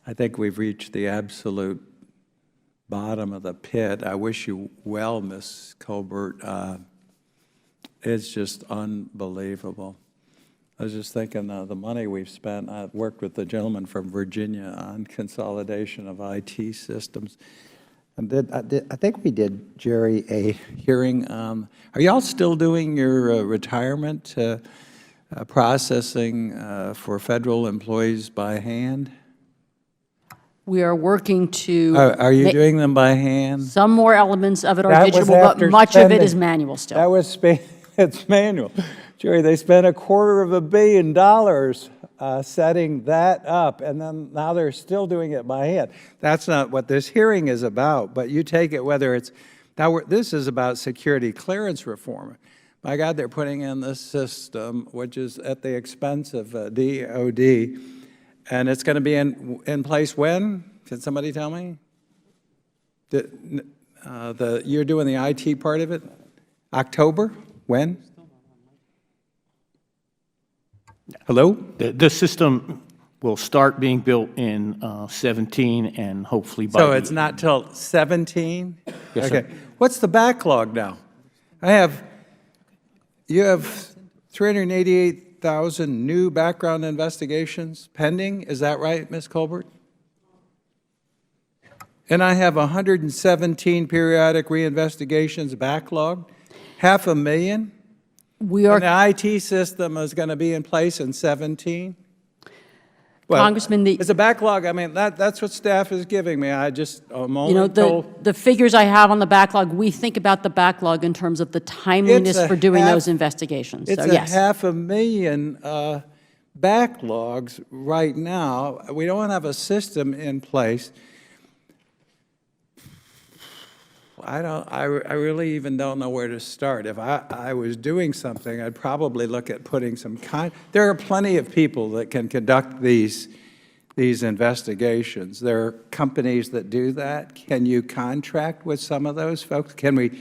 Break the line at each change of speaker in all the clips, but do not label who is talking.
I think we've reached the absolute bottom of the pit. I wish you well, Ms. Colbert. It's just unbelievable. I was just thinking the money we've spent. I've worked with the gentleman from Virginia on consolidation of IT systems. And I think we did, Jerry, a hearing. Are y'all still doing your retirement processing for federal employees by hand?
We are working to...
Are you doing them by hand?
Some more elements of it are digital, but much of it is manual still.
That was it's manual. Jerry, they spent $250 million setting that up, and then now they're still doing it by hand. That's not what this hearing is about, but you take it whether it's... Now, this is about security clearance reform. My God, they're putting in this system, which is at the expense of DOD, and it's going to be in place when? Can somebody tell me? You're doing the IT part of it? October? When? Hello?
The system will start being built in 17 and hopefully by...
So it's not till 17?
Yes,
okay.
sir.
What's the backlog now? You have 388,000 new background investigations pending. Is that right, Ms. Colbert? And I have 117 periodic reinvestigations backlogged. 500,000?
We are...
And the IT system is going to be in place in 17? Well,
Congressman,
it's a backlog. I mean, that's what staff is giving me. I'm only told...
the figures I have on the backlog, we think about the backlog in terms of the timeliness for doing those investigations.
It's
so, yes.
500,000 backlogs right now. We don't have a system in place. I really even don't know where to start. If I was doing something, I'd probably look at putting some there are plenty of people that can conduct these investigations. There are companies that do that. Can you contract with some of those folks? Can we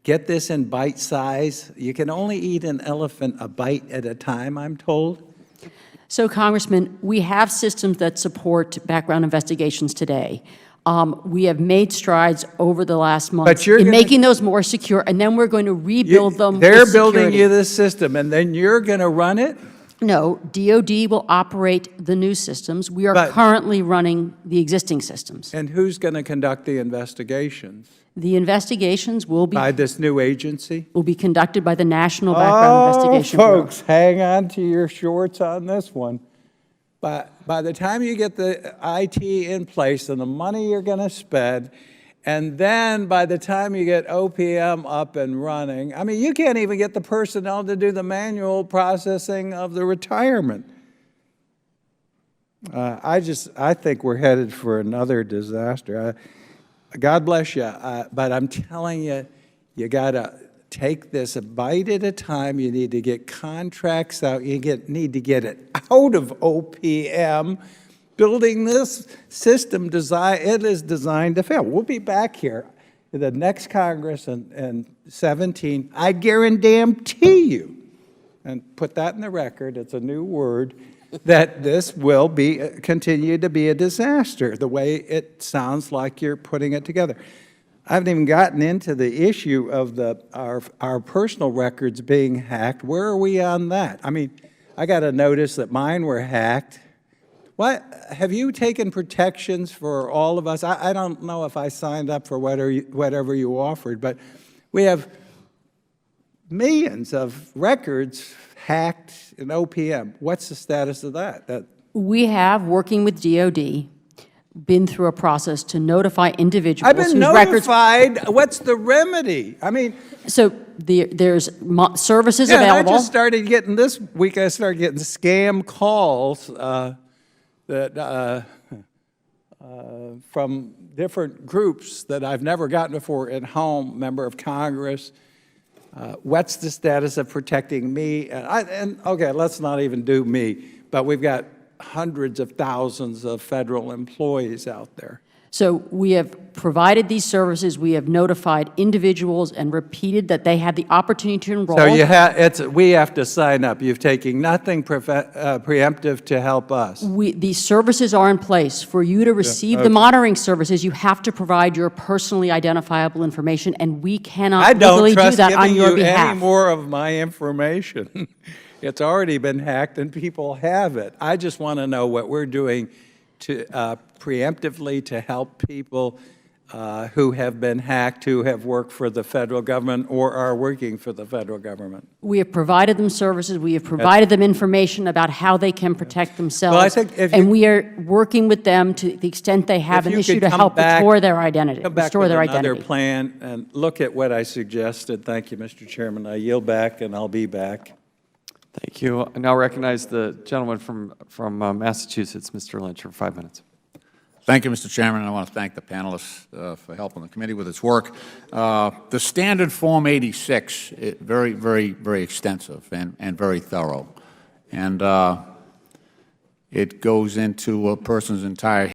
get this in bite size? You can only eat an elephant a bite at a time, I'm told.
So, Congressman, we have systems that support background investigations today. We have made strides over the last month in making those more secure, and then we're going to rebuild them with
They're
security.
building you this system, and then you're going to run it?
No, DOD will operate the new systems. We are currently running the existing systems.
And who's going to conduct the investigations?
The investigations will be...
By this new agency?
Will be conducted by the National Background Investigation Bureau.
Folks, hang on to your shorts on this one. By the time you get the IT in place and the money you're going to spend, and then by the time you get OPM up and running, I mean, you can't even get the personnel to do the manual processing of the retirement. I think we're headed for another disaster. God bless you, but I'm telling you, you got to take this a bite at a time. You need to get contracts out. You need to get it out of OPM. Building this system, it is designed to fail. We'll be back here in the next Congress in 17. I guarantee you, and put that in the record, it's a new word, that this will continue to be a disaster, the way it sounds like you're putting it together. I haven't even gotten into the issue of our personal records being hacked. Where are we on that? I mean, I got a notice that mine were hacked. What have you taken protections for all of us? I don't know if I signed up for whatever you offered, but we have millions of records hacked in OPM. What's the status of that?
We have, working with DOD, been through a process to notify individuals
I've been notified. What's the remedy? I mean,
so there's services
yeah,
available.
I just started getting this week. I started getting scam calls from different groups that I've never gotten before at home. Member of Congress. What's the status of protecting me? And okay, let's not even do me. But we've got hundreds of thousands of federal employees out there.
So we have provided these services, we have notified individuals and repeated that they have the opportunity to enroll.
So we have to sign up. You've taken nothing preemptive to help us.
These services are in place. For you to receive the monitoring services, you have to provide your personally identifiable information, and we cannot
I don't
legally do
trust
that on
giving
your
you
behalf.
any more of my information. It's already been hacked and people have it. I just want to know what we're doing to preemptively to help people who have been hacked, who have worked for the federal government or are working for the federal government.
We have provided them services, we have provided them information about how they can protect themselves.
Well, I think if
and
you-
we are working with them to the extent they have
If
an
you
issue
could
to
come
help
back-
restore their identity.
Come back
Restore
with
their
another
identity.
plan and look at what I suggested. Thank you, Mr. Chairman. I yield back and I'll be back.
Thank you. I now recognize the gentleman from Massachusetts, Mr. Lynch, for 5 minutes.
Thank you, Mr. Chairman. I want to thank the panelists for helping the committee with its work. The standard Form 86, very, very, very extensive and very thorough. And it goes into a person's entire